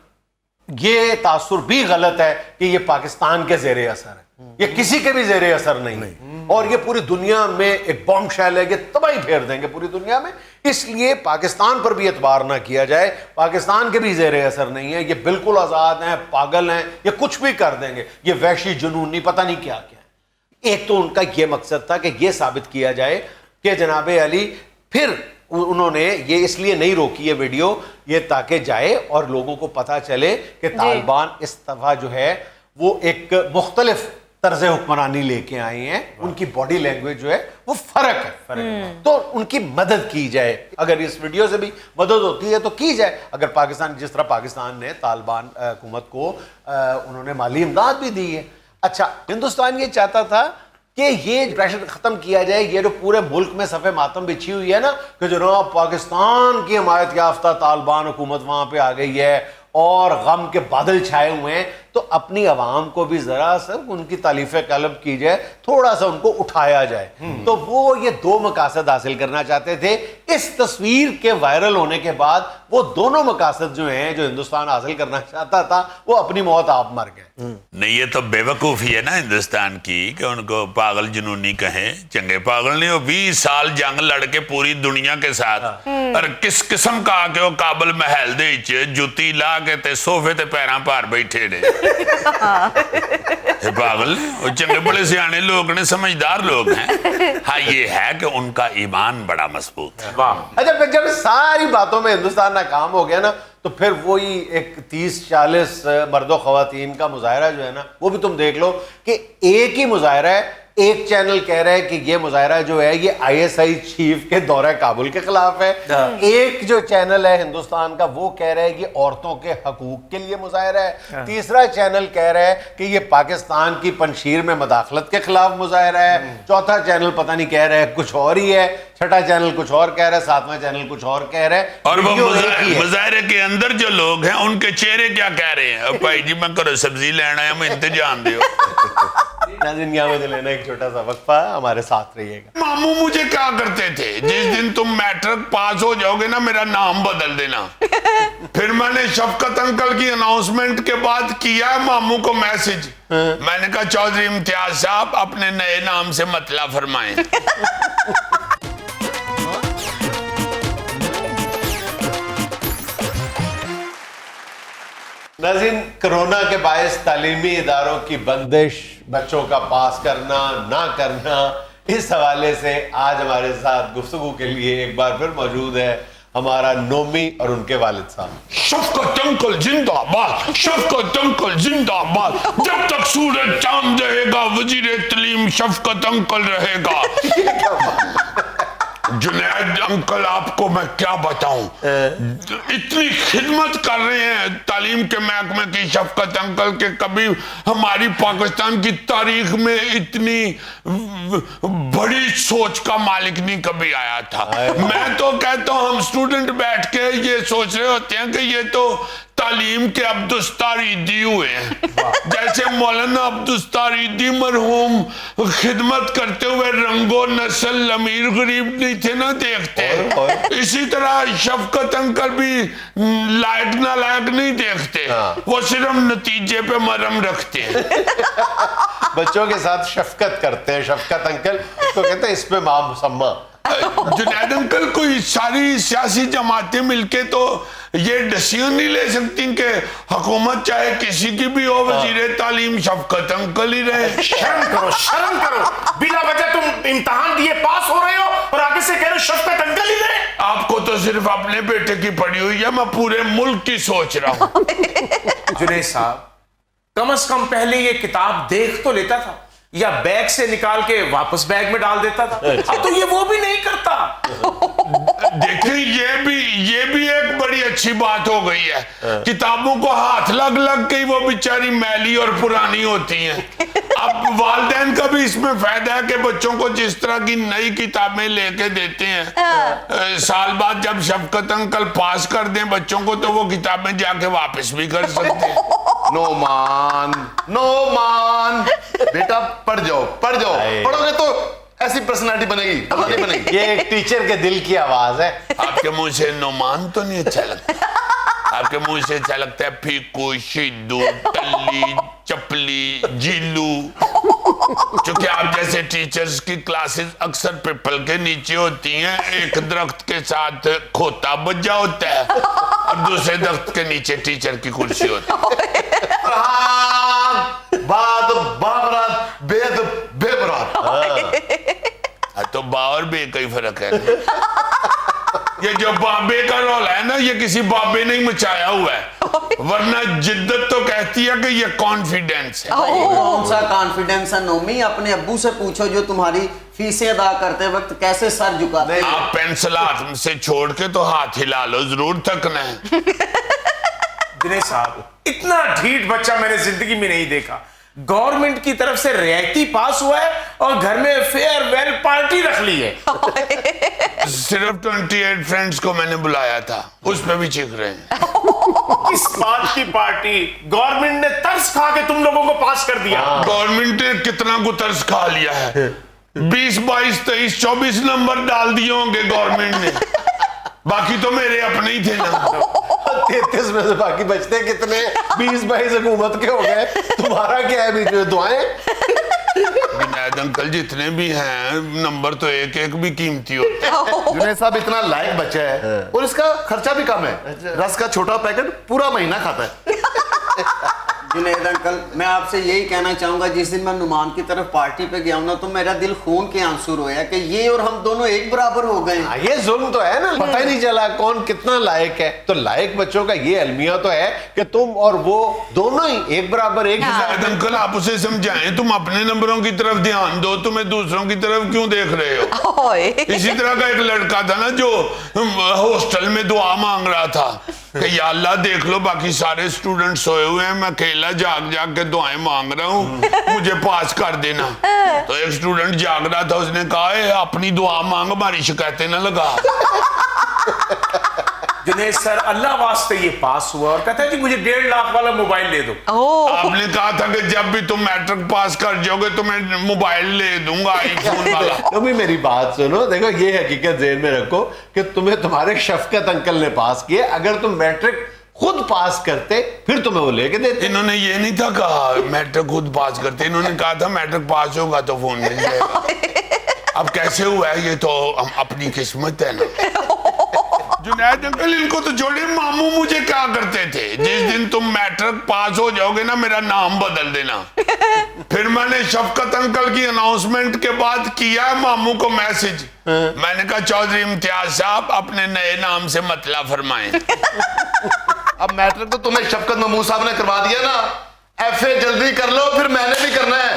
ये तासुर भी गलत है कि ये पाकिस्तान के जेरे असर है, ये किसी के भी जेरे असर नहीं। और ये पूरी दुनिया में एक बॉम्ब शैल है, ये तबाही फेर देंगे पूरी दुनिया में। इसलिए पाकिस्तान पर भी एतबार ना किया जाए, पाकिस्तान के भी जेरे असर नहीं है, ये बिल्कुल आज़ाद हैं, पागल हैं, ये कुछ भी कर देंगे, ये वहशी जुनूनी पता नहीं क्या क्या। एक तो उनका ये मकसद था कि ये साबित किया जाए कि जनाबे अली, फिर उन्होंने ये इसलिए नहीं रोकी ये वीडियो, ये ताकि जाए और लोगों को पता चले कि तालिबान इस दफा जो है वो एक मुख्तलिफ तर्ज हुक्मरानी लेके आए हैं, उनकी बॉडी लैंग्वेज जो है वो फर्क है, तो उनकी मदद की जाए। अगर इस वीडियो से भी मदद होती है तो की जाए। अगर पाकिस्तान, जिस तरह पाकिस्तान ने तालिबान हुकूमत को उन्होंने माली इमदाद भी दी है। अच्छा, हिंदुस्तान ये चाहता था कि ये प्रेशर खत्म किया जाए, ये जो पूरे मुल्क में सफ़े मातम बिछी हुई है ना कि जनाब पाकिस्तान की हमायत याफ्ता तालिबान हुकूमत वहां पे आ गई है और गम के बादल छाए हुए हैं, तो अपनी आवाम को भी जरा सा उनकी तारीफ़ कलब की जाए, थोड़ा सा उनको उठाया जाए। तो वो ये दो मकासद हासिल करना चाहते थे। इस तस्वीर के वायरल होने के बाद वो दोनों मकासद जो हैं जो हिंदुस्तान हासिल करना चाहता था वो अपनी मौत आप मर गए। नहीं, ये तो बेवकूफ़ी है ना हिंदुस्तान की कि उनको पागल जुनूनी कहें। चंगे पागल नहीं, वो 20 साल जंग लड़के पूरी दुनिया के साथ और किस किस्म का के वो काबल महल दे जुती ला के ते सोफे ते पैरां भार बैठे ने पागल और चंगे बड़े सियाने लोग ने, समझदार लोग हैं। हाँ, ये है कि उनका ईमान बड़ा मजबूत है। अच्छा, फिर जब सारी बातों में हिंदुस्तान नाकाम हो गया ना तो फिर वही एक 30-40 मर्दों खवातीन का मुजाहरा जो है ना, वो भी तुम देख लो कि एक ही मुजाहरा है। एक चैनल कह रहा है कि ये मुजाहरा जो है ये आईएसआई चीफ के दौरा काबुल के खिलाफ है। एक जो चैनल है हिंदुस्तान का वो कह रहा है कि औरतों के हकूक के लिए मुजाहरा है। तीसरा चैनल कह रहा है कि ये पाकिस्तान की पंशीर में मदाखलत के खिलाफ मुजाहरा है। चौथा चैनल पता नहीं कह रहा है कुछ और ही है। छठा चैनल कुछ और कह रहा है। सातवां चैनल कुछ और कह रहा है। और वो मुजाहरे के अंदर जो लोग हैं उनके चेहरे क्या कह रहे हैं? भाई जी मैं करो सब्जी लेना है, मैं इंतजाम दो। में लेना एक छोटा सा वक्फा, हमारे साथ रहिएगा। मामू मुझे क्या करते थे, जिस दिन तुम मैट्रिक पास हो जाओगे ना मेरा नाम बदल देना। फिर मैंने शफकत अंकल की अनाउंसमेंट के बाद किया मामू को मैसेज। मैंने कहा चौधरी इम्तियाज साहब अपने नए नाम से मतलब फरमाएं। नाज़रीन, कोरोना के बायस तालीमी इदारों की बंदिश, बच्चों का पास करना ना करना, इस हवाले से आज हमारे साथ गुफ्तगू के लिए एक बार फिर मौजूद है हमारा नोमी और उनके वालिद साहब। शफकत अंकल जिंदाबाद, शफकत अंकल जिंदाबाद। जब तक सूरज चांद रहेगा वजीर तलीम शफकत अंकल रहेगा। जुनैद अंकल आपको मैं क्या बताऊं, इतनी खिदमत कर रहे हैं तालीम के महकमे की शफकत अंकल के, कभी हमारी पाकिस्तान की तारीख में इतनी बड़ी सोच का मालिक नहीं कभी आया था। मैं तो कहता हूं हम स्टूडेंट बैठ के ये सोच रहे होते हैं कि ये तो तालीम के अब्दुस्तारीदी हुए हैं। जैसे मौलाना अब्दुस्तारीदी मरहूम खिदमत करते हुए रंगो नस्ल अमीर गरीब नहीं थे ना देखते, इसी तरह शफकत अंकल भी लायक ना लायक नहीं देखते, वो सिर्फ नतीजे पे मरहम रखते हैं। बच्चों के साथ शफकत करते हैं, शफकत अंकल तो कहते हैं इसमें मां मुसम्मा। जुनैद अंकल, कोई सारी सियासी जमातें मिलके तो ये डिसीजन नहीं ले सकती कि हुकूमत चाहे किसी की भी हो, वजीर तालीम शफकत अंकल ही रहे। शर्म करो, शर्म करो। बिना वजह तुम इम्तिहान दिए पास हो रहे हो और आगे से कह रहे हो शफकत अंकल ही रहे। आपको तो सिर्फ अपने बेटे की पड़ी हुई है, मैं पूरे मुल्क की सोच रहा हूँ। जुनैद साहब, कम से कम पहले ये किताब देख तो लेता था, या बैग से निकाल के वापस बैग में डाल देता था। अब तो ये वो भी नहीं करता। देखिए, ये भी एक बड़ी अच्छी बात हो गई है। किताबों को हाथ लग लग के वो बेचारी मैली और पुरानी होती हैं। अब वालिदैन का भी इसमें फायदा है कि बच्चों को जिस तरह की नई किताबें लेके देते हैं, साल बाद जब शफकत अंकल पास कर दें बच्चों को, तो वो किताबें जाके वापस भी कर सकते हैं। नो मान बेटा, पढ़ जाओ पढ़ोगे तो ऐसी पर्सनालिटी बनेगी, नहीं बनेगी। ये एक टीचर के दिल की आवाज है। आपके मुंह से नोमान तो नहीं अच्छा लगता, आपके मुंह से अच्छा लगता है फीकू, शिद्दू, टल्ली, चपली, जीलू। क्योंकि आप जैसे टीचर्स की क्लासेस अक्सर पिपल के नीचे होती हैं, एक दरख्त के साथ खोता बजा होता है और दूसरे दरख्त के नीचे टीचर की कुर्सी होती है। बाद बाबरात बेद बेबरात। तो बा और बे का ही फर्क है। ये जो बाबे का रोल है ना, ये किसी बाबे ने ही मचाया हुआ है, वरना जिद्दत तो कहती है कि ये कॉन्फिडेंस है। कौन सा कॉन्फिडेंस है नोमी? अपने अब्बू से पूछो जो तुम्हारी फीसें अदा करते वक्त कैसे सर झुकाते हैं। आप पेंसिल हाथ से छोड़ के तो हाथ हिला लो, जरूर थकना है। दिनेश साहब, इतना ढीठ बच्चा मैंने जिंदगी में नहीं देखा। गवर्नमेंट की तरफ से रियायती पास हुआ है और घर में फेयरवेल पार्टी रख ली है। सिर्फ 28 फ्रेंड्स को मैंने बुलाया था, उस पे भी चीख रहे हैं। इस बात की पार्टी गवर्नमेंट ने तरस खा के तुम लोगों को पास कर दिया। गवर्नमेंट ने कितना को तरस खा लिया है। 20, 22, 23, 24 नंबर डाल दिए होंगे गवर्नमेंट ने, बाकी तो मेरे अपने ही थे ना। 33 में से बाकी बचते कितने? 20-22 हुकूमत के हो गए। तुम्हारा क्या है बीच में? दुआएं। जुनैद अंकल जितने भी हैं, नंबर तो एक एक भी कीमती होते हैं। जुनैद साहब इतना लायक बच्चा है और इसका खर्चा भी कम है। रस का छोटा पैकेट पूरा महीना खाता है। जुनैद अंकल, मैं आपसे यही कहना चाहूंगा, जिस दिन मैं नुमान की तरफ पार्टी पे गया हूं ना, तो मेरा दिल खून के आंसू रोया कि ये और हम दोनों एक बराबर हो गए। ये जुल्म तो है ना, पता ही नहीं चला कौन कितना लायक है। तो लायक बच्चों का ये अलमिया तो है कि तुम और वो दोनों ही एक बराबर, एक जुनैद अंकल, आप उसे समझाएं, तुम अपने नंबरों की तरफ ध्यान दो, तुम्हें दूसरों की तरफ क्यों देख रहे हो? इसी तरह का एक लड़का था ना जो हॉस्टल में दुआ मांग रहा था कि या अल्लाह देख लो बाकी सारे स्टूडेंट सोए हुए हैं, मैं अकेला जाग जाग के दुआएं मांग रहा हूँ, मुझे पास कर देना। तो एक स्टूडेंट जाग रहा था, उसने कहा अपनी दुआ मांग, हमारी शिकायतें न लगा। दिनेश सर, अल्लाह वास्ते ये पास हुआ और कहता है जी मुझे 1.5 लाख वाला मोबाइल दे दो। आपने कहा था कि जब भी तुम मैट्रिक पास कर जाओगे तो मैं मोबाइल ले दूंगा, आईफोन वाला। तो भी मेरी बात सुनो, देखो ये हकीकत ज़हन में रखो कि तुम्हें तुम्हारे शफकत अंकल ने पास किए। अगर तुम मैट्रिक खुद पास करते फिर तुम्हें वो लेके देते। इन्होंने ये नहीं था कहा मैट्रिक खुद पास करते, इन्होंने कहा था मैट्रिक पास होगा तो फोन मिल जाएगा। अब कैसे हुआ है ये तो हम अपनी किस्मत है ना। जुनैद अंकल, इनको तो छोड़िए, मामू मुझे क्या करते थे, जिस दिन तुम मैट्रिक पास हो जाओगे ना मेरा नाम बदल देना। फिर मैंने शफकत अंकल की अनाउंसमेंट के बाद किया मामू को मैसेज, मैंने कहा चौधरी इम्तियाज साहब अपने नए नाम से मतलब फरमाएं। अब मैट्रिक तो तुम्हें शफकत महमूद साहब ने करवा दिया ना, FA जल्दी कर लो, फिर मैंने भी करना है।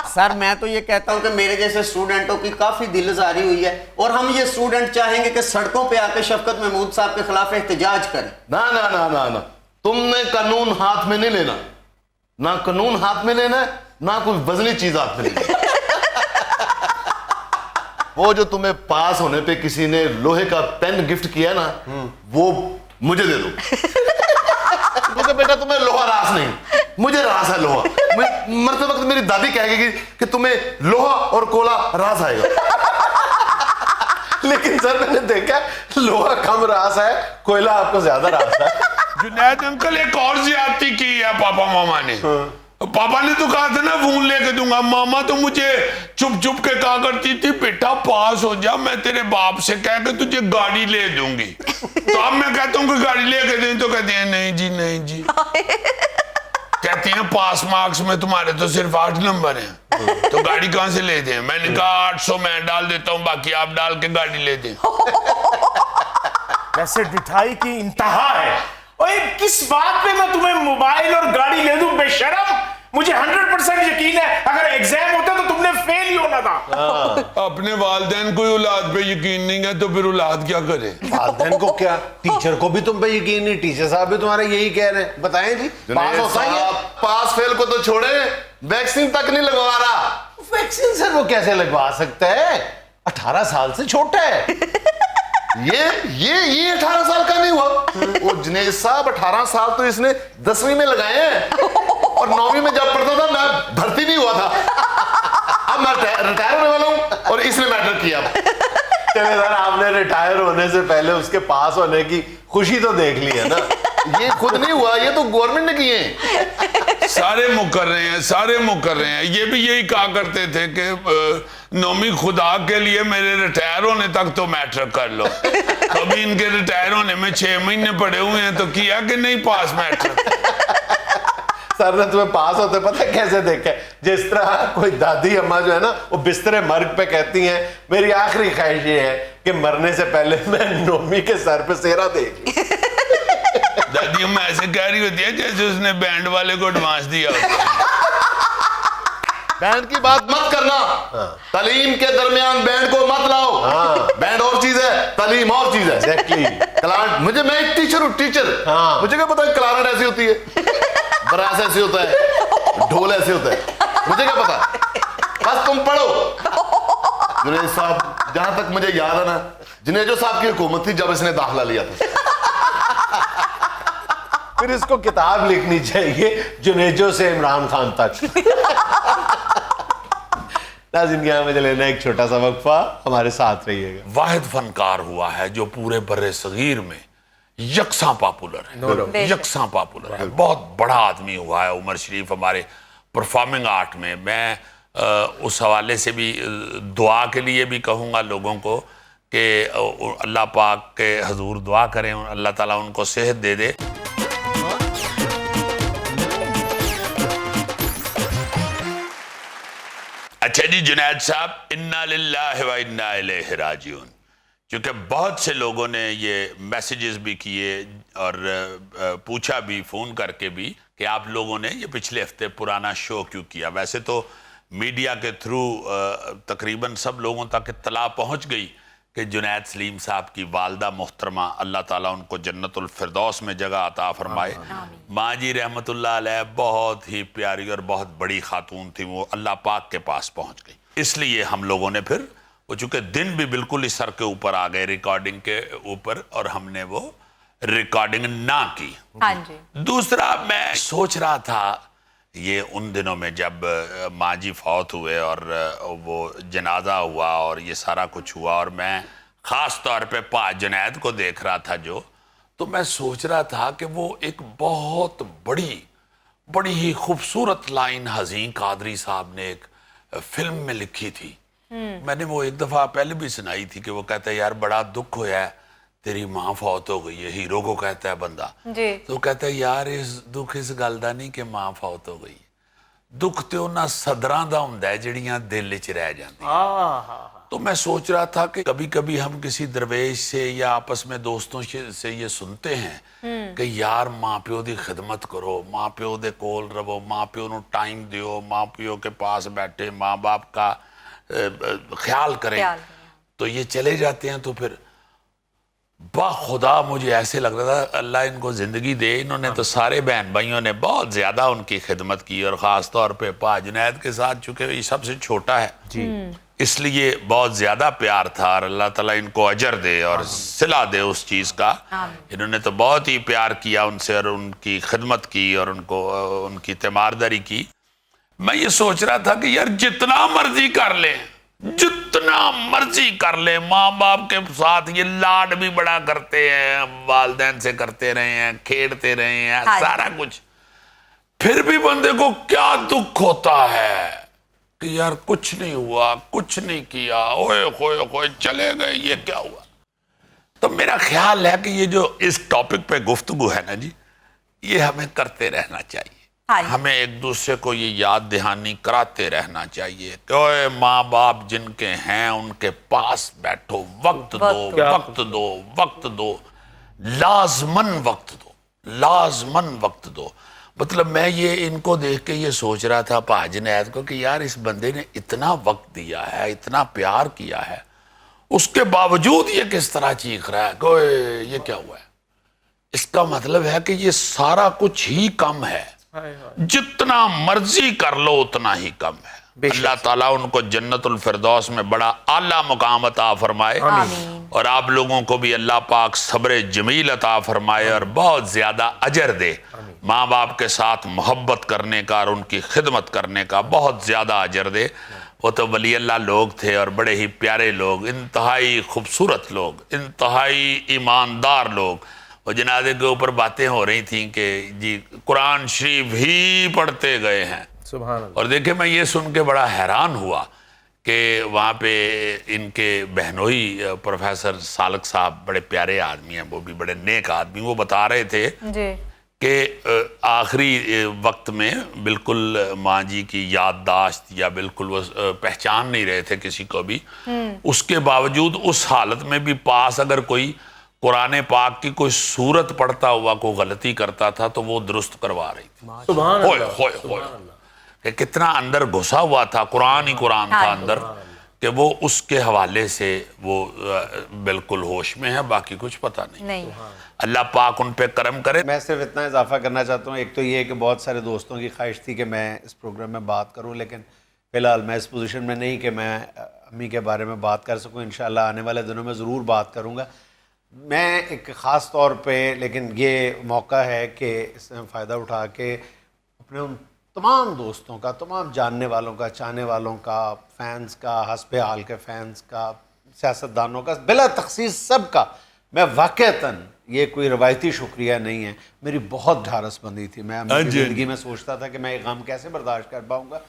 सर, मैं तो ये कहता हूँ कि मेरे जैसे स्टूडेंटों की काफी दिलजारी हुई है और हम ये स्टूडेंट चाहेंगे कि सड़कों पे आके शफकत महमूद साहब के खिलाफ एहतजाज करें। ना ना ना ना ना, तुमने कानून हाथ में नहीं लेना, ना कानून हाथ में लेना है, ना कोई वजनी चीज हाथ में लेनी। वो जो तुम्हें पास होने पे किसी ने लोहे का पेन गिफ्ट किया ना, वो मुझे दे दो। क्योंकि बेटा तुम्हें लोहा रास नहीं, मुझे रास है लोहा। मरते वक्त मेरी दादी कहेगी कि तुम्हें लोहा और कोला रास आएगा। लेकिन सर मैंने देखा लोहा कम रास है, कोयला आपको ज्यादा रास है। जुनैद अंकल एक और ज्यादती की है पापा मामा ने। पापा ने तो कहा था ना फोन लेके दूंगा, मामा तो मुझे चुप चुप के कहा करती थी बेटा पास हो जा, मैं तेरे बाप से कह के तुझे गाड़ी ले दूंगी। तो अब मैं कहता हूँ कि गाड़ी लेके दें तो कहती है नहीं जी नहीं जी। कहती हैं पास मार्क्स में तुम्हारे तो सिर्फ 8 नंबर हैं, तो गाड़ी कहां से ले दें? मैंने कहा 800 मैं डाल देता हूँ, बाकी आप डाल के गाड़ी ले दें। वैसे डिठाई की इंतहा है। ओए किस बात पे मैं तुम्हें मोबाइल और गाड़ी ले दूं बेशरम? मुझे 100% यकीन है अगर एग्जाम होता तो तुमने फेल ही होना था। अपने वालिदैन को औलाद पे यकीन नहीं है तो फिर औलाद क्या करे? वालिदैन को क्या, टीचर को भी तुम पे यकीन नहीं, टीचर साहब भी तुम्हारे यही कह रहे हैं। बताएं जी, पास होता ही है। पास फेल को तो छोड़े, वैक्सीन तक नहीं लगवा रहा। वैक्सीन सर वो कैसे लगवा सकता है? 18 साल से छोटा है। ये 18 साल का नहीं हुआ। वो जुनैद साहब 18 साल तो इसने 10वीं में लगाए हैं, और 9वीं में जब पढ़ता था मैं भर्ती नहीं हुआ था। अब मैं रिटायर होने वाला हूं और इसने मैटर किया। चले सर, आपने रिटायर होने से पहले उसके पास होने की खुशी तो देख ली है ना। ये खुद नहीं हुआ, ये तो गवर्नमेंट ने किए हैं। सारे मुकर रहे हैं, सारे मुकर रहे हैं। ये भी यही कहा करते थे कि नौमी खुदा के लिए मेरे रिटायर होने तक तो मैट्रिक कर लो। कभी इनके रिटायर होने में 6 महीने पड़े हुए हैं तो किया कि नहीं पास मैट्रिक। सर ने तुम्हें पास होते पता है कैसे देखा? जिस तरह कोई दादी अम्मा जो है ना वो बिस्तरे मर्ग पे कहती हैं मेरी आखिरी ख्वाहिश ये है कि मरने से पहले मैं नौमी के सर पे सेहरा देख लूं। दादी अम्मा ऐसे कह रही होती है जैसे उसने बैंड वाले को एडवांस दिया। बैंड की बात मत करना। तालीम के दरमियान बैंड को मत लाओ। बैंड और चीज है, तालीम और चीज है। एग्जैक्टली। क्लारनेट, मैं एक टीचर हूँ, टीचर। मुझे क्या पता क्लारनेट ऐसी होती है, ब्रास ऐसे होता है, ढोल ऐसे होता है, मुझे क्या पता। बस तुम पढ़ो। जुनैद साहब, जहां तक मुझे याद है ना, जुनैद साहब की हुकूमत थी जब इसने दाखिला लिया था। फिर इसको किताब लिखनी चाहिए जुनेजो से इमरान खान तक। नाज़रीन, यहाँ मुझे लेना एक छोटा सा वक्फा, हमारे साथ रहिएगा। वाहिद फनकार हुआ है जो पूरे बर्रे सगीर में यकसा पॉपुलर है। यकसा पॉपुलर है, बहुत बड़ा आदमी हुआ है। उमर शरीफ हमारे परफॉर्मिंग आर्ट में, मैं उस हवाले से भी दुआ के लिए भी कहूँगा लोगों को कि अल्लाह पाक के हजूर दुआ करें, अल्लाह ताला उनको सेहत दे दे। अच्छा जी जुनैद साहब, इन्ना लिल्लाहि व इन्ना इलैहि राजिऊन। क्योंकि बहुत से लोगों ने ये मैसेजेस भी किए और पूछा भी फ़ोन करके भी कि आप लोगों ने ये पिछले हफ्ते पुराना शो क्यों किया। वैसे तो मीडिया के थ्रू तकरीबन सब लोगों तक इत्तला पहुंच गई कि जुनैद सलीम साहब की वालदा मोहतरमा, अल्लाह ताला उनको जन्नतुल फिरदौस में जगह अता फरमाए। माँ जी रहमतुल्लाह अलैह बहुत ही प्यारी और बहुत बड़ी खातून थी, वो अल्लाह पाक के पास पहुंच गई। इसलिए हम लोगों ने फिर वो चूंकि दिन भी बिल्कुल ही सर के ऊपर आ गए रिकॉर्डिंग के ऊपर, और हमने वो रिकॉर्डिंग ना की। हाँ जी। दूसरा, मैं सोच रहा था ये उन दिनों में जब माँ जी फौत हुए और वो जनाजा हुआ और ये सारा कुछ हुआ, और मैं ख़ास तौर पे पा जुनैद को देख रहा था जो, तो मैं सोच रहा था कि वो एक बहुत बड़ी ही खूबसूरत लाइन हज़ीं कादरी साहब ने एक फिल्म में लिखी थी। मैंने वो एक दफ़ा पहले भी सुनाई थी कि वो कहता है यार बड़ा दुख होया है, तेरी माँ फौत हो गई है। हीरो को कहता है बंदा जी। तो कहता है यार इस दुख इस गल दा नहीं कि माँ फौत हो गई, दुख तो उन्हां सदरां दा हुंदा है जिहड़ियां दिल च रह जांदियां। तो मैं सोच रहा था कि कभी कभी हम किसी दरवेश से या आपस में दोस्तों से ये सुनते हैं कि यार माँ प्यो की खिदमत करो, माँ प्यो दे कोल रवो, माँ प्यो नूं टाइम दियो, माँ प्यो के पास बैठे माँ बाप का ख्याल करें। तो ये चले जाते हैं तो फिर खुदा मुझे ऐसे लग रहा था अल्लाह इनको ज़िंदगी दे। इन्होंने तो सारे बहन भाइयों ने बहुत ज़्यादा उनकी खिदमत की, और ख़ास तौर पे पा जुनैद के साथ, चूँकि ये सबसे छोटा है जी, इसलिए बहुत ज़्यादा प्यार था और अल्लाह ताला इनको अजर दे और सिला दे उस चीज़ का। इन्होंने तो बहुत ही प्यार किया उनसे और उनकी खिदमत की और उनको उनकी तीमारदारी की। मैं ये सोच रहा था कि यार जितना मर्जी कर ले, जितना मर्जी कर ले, माँ बाप के साथ ये लाड भी बड़ा करते हैं, वालिदैन से करते रहे हैं, खेलते रहे हैं, सारा कुछ, फिर भी बंदे को क्या दुख होता है कि यार कुछ नहीं हुआ, कुछ नहीं किया, ओए होए होए चले गए, ये क्या हुआ। तो मेरा ख्याल है कि ये जो इस टॉपिक पे गुफ्तगू है ना जी, ये हमें करते रहना चाहिए। हमें एक दूसरे को ये याद दहानी कराते रहना चाहिए कि ओए माँ बाप जिनके हैं उनके पास बैठो, वक्त दो, वक्त दो, वक्त दो, लाजमन वक्त दो, लाजमन वक्त दो। मतलब मैं ये इनको देख के ये सोच रहा था पा जुनैद को कि यार इस बंदे ने इतना वक्त दिया है, इतना प्यार किया है, उसके बावजूद ये किस तरह चीख रहा है कि ओए ये क्या हुआ है। इसका मतलब है कि ये सारा कुछ ही कम है, जितना मर्जी कर लो उतना ही कम है। अल्लाह ताला उनको जन्नतुल फिरदौस में बड़ा आला मुकाम अता फरमाए और आप लोगों को भी अल्लाह पाक सब्र जमील अता फरमाए और बहुत ज्यादा अजर दे। माँ बाप के साथ मोहब्बत करने का और उनकी खिदमत करने का बहुत ज्यादा अजर दे। वो तो वली अल्लाह लोग थे और बड़े ही प्यारे लोग, इंतहाई खूबसूरत लोग, इंतहाई ईमानदार लोग। और जनाजे के ऊपर बातें हो रही थी कि जी कुरान शरीफ ही पढ़ते गए हैं। सुभान अल्लाह। और देखिए मैं ये सुन के बड़ा हैरान हुआ कि वहाँ पे इनके बहनोई प्रोफेसर सालक साहब बड़े प्यारे आदमी हैं, वो भी बड़े नेक आदमी, वो बता रहे थे कि आखिरी वक्त में बिल्कुल माँ जी की याददाश्त या बिल्कुल वो पहचान नहीं रहे थे किसी को भी, उसके बावजूद उस हालत में भी पास अगर कोई कुरान पाक की कोई सूरत पढ़ता हुआ कोई गलती करता था तो वो दुरुस्त करवा रही थी। सुभान होए अल्लाह, होए सुभान होए अल्लाह। कि कितना अंदर घुसा हुआ था, कुरान ही कुरान था अंदर, कि वो उसके हवाले से वो बिल्कुल होश में है, बाकी कुछ पता नहीं। अल्लाह पाक उन पे करम करे। मैं सिर्फ इतना इजाफा करना चाहता हूँ, एक तो ये कि बहुत सारे दोस्तों की ख्वाहिश थी कि मैं इस प्रोग्राम में बात करूँ, लेकिन फ़िलहाल मैं इस पोजीशन में नहीं कि मैं अम्मी के बारे में बात कर सकूँ। इंशाल्लाह आने वाले दिनों में ज़रूर बात करूँगा। मैं एक ख़ास तौर पे, लेकिन ये मौका है कि इसमें फ़ायदा उठा के अपने उन तमाम दोस्तों का, तमाम जानने वालों का, चाहने वालों का, फ़ैन्स का, हस्बे हाल के फ़ैन्स का, सियासतदानों का, बिला तखसीस सब का, मैं वाक़तन ये कोई रवायती शुक्रिया नहीं है, मेरी बहुत ढारसबंदी थी। मैं अपनी ज़िंदगी में सोचता था कि मैं ये गम कैसे बर्दाश्त कर पाऊँगा,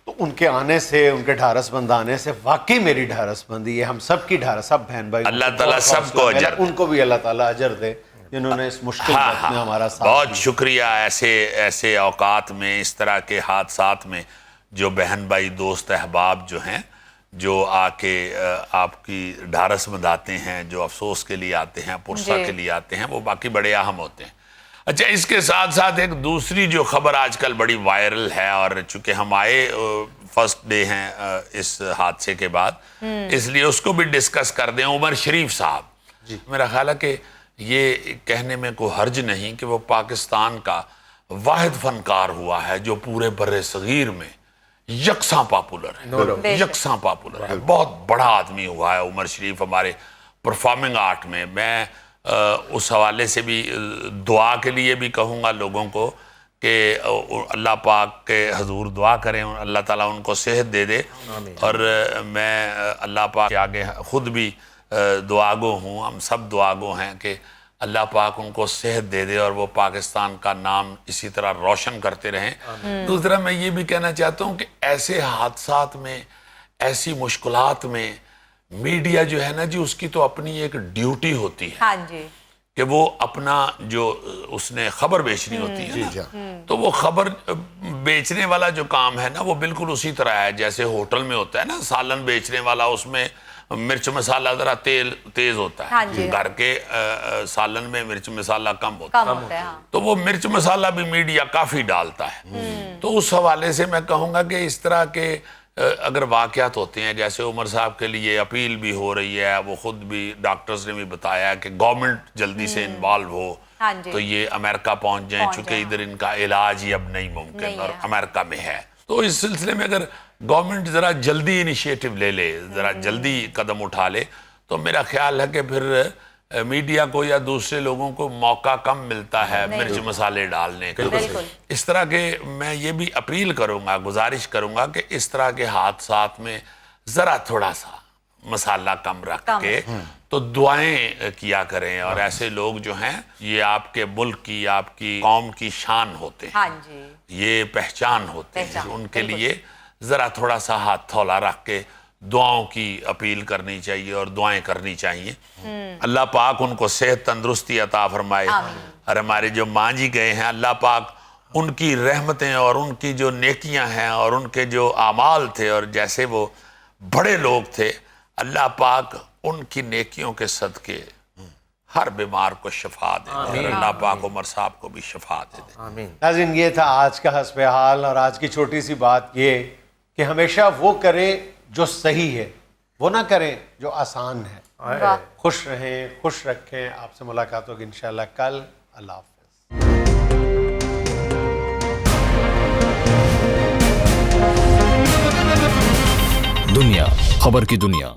तो उनके आने से, उनके ढारसबंद आने से वाकई मेरी ढारसबंदी है। हम सब की ढारस, सब बहन भाई, अल्लाह ताला सबको अजर, उनको भी अल्लाह ताला अजर दे जिन्होंने इस मुश्किल वक्त में हमारा साथ बहुत दिया। शुक्रिया। ऐसे औकात में, इस तरह के हादसात में जो बहन भाई, दोस्त, अहबाब जो हैं, जो आके आपकी ढारस बंधाते हैं, जो अफसोस के लिए आते हैं, पुरसा के लिए आते हैं, वो बाकी बड़े अहम होते हैं। अच्छा, इसके साथ साथ एक दूसरी जो खबर आजकल बड़ी वायरल है, और चूंकि हम आए फर्स्ट डे हैं इस हादसे के बाद, इसलिए उसको भी डिस्कस कर दें। उमर शरीफ साहब, मेरा ख्याल है कि ये कहने में कोई हर्ज नहीं कि वो पाकिस्तान का वाहिद फनकार हुआ है जो पूरे बर्रे सगीर में यकसां पॉपुलर है, यकसां पॉपुलर है। बहुत बड़ा आदमी हुआ है उमर शरीफ हमारे परफॉर्मिंग आर्ट में। मैं उस हवाले से भी दुआ के लिए भी कहूँगा लोगों को कि अल्लाह पाक के हजूर दुआ करें, अल्लाह ताला उनको सेहत दे दे। और मैं अल्लाह पाक के आगे खुद भी दुआगो हूँ, हम सब दुआगो हैं कि अल्लाह पाक उनको सेहत दे दे और वो पाकिस्तान का नाम इसी तरह रोशन करते रहें। दूसरा मैं ये भी कहना चाहता हूँ कि ऐसे हादसात में, ऐसी मुश्किलात में मीडिया जो है ना जी, उसकी तो अपनी एक ड्यूटी होती है। हाँ जी। कि वो अपना जो उसने खबर बेचनी होती है ना, तो वो खबर बेचने वाला जो काम है ना, वो बिल्कुल उसी तरह है जैसे होटल में होता है ना, सालन बेचने वाला, उसमें मिर्च मसाला जरा तेज होता है। हाँ जी। घर के सालन में मिर्च मसाला कम होता है। हाँ। तो वो मिर्च मसाला भी मीडिया काफी डालता है। तो उस हवाले से मैं कहूँगा कि इस तरह के अगर वाक़यात होते हैं, जैसे उमर साहब के लिए अपील भी हो रही है, वो खुद भी डॉक्टर्स ने भी बताया कि गवर्नमेंट जल्दी से इन्वॉल्व हो, हाँ जी। तो ये अमेरिका पहुंच जाएं, चूंकि इधर इनका इलाज ही अब नहीं मुमकिन और अमेरिका में है। तो इस सिलसिले में अगर गवर्नमेंट ज़रा जल्दी इनिशिएटिव ले ले, ज़रा जल्दी कदम उठा ले, तो मेरा ख्याल है कि फिर मीडिया को या दूसरे लोगों को मौका कम मिलता है मिर्च मसाले डालने का। बिल्कुल। इस तरह के मैं ये भी अपील करूंगा, गुजारिश करूंगा कि इस तरह के हादसात में ज़रा थोड़ा सा मसाला कम रख के तो दुआएं किया करें। और ऐसे लोग जो हैं ये आपके मुल्क की, आपकी कौम की शान होते हैं, हाँ जी, ये पहचान होते हैं। पहचान, उनके बिल्कुल। लिए ज़रा थोड़ा सा हाथ थौला रख के दुआओं की अपील करनी चाहिए और दुआएं करनी चाहिए। अल्लाह पाक उनको सेहत तंदुरुस्ती अता फरमाए। और हमारे जो माँ जी गए हैं, अल्लाह पाक उनकी रहमतें और उनकी जो नेकियां हैं और उनके जो आमाल थे और जैसे वो बड़े लोग थे, अल्लाह पाक उनकी नेकियों के सदके हर बीमार को शफा दे दे। और अल्लाह पाक उमर साहब को भी शफा दे दे। नाज़रीन, ये था आज का हस्बे हाल। और आज की छोटी सी बात ये कि हमेशा वो करें जो सही है, वो ना करें जो आसान है। वाह। खुश रहें, खुश रखें। आपसे मुलाकात होगी इंशाल्लाह कल। अल्लाह हाफ़िज़। दुनिया खबर की दुनिया।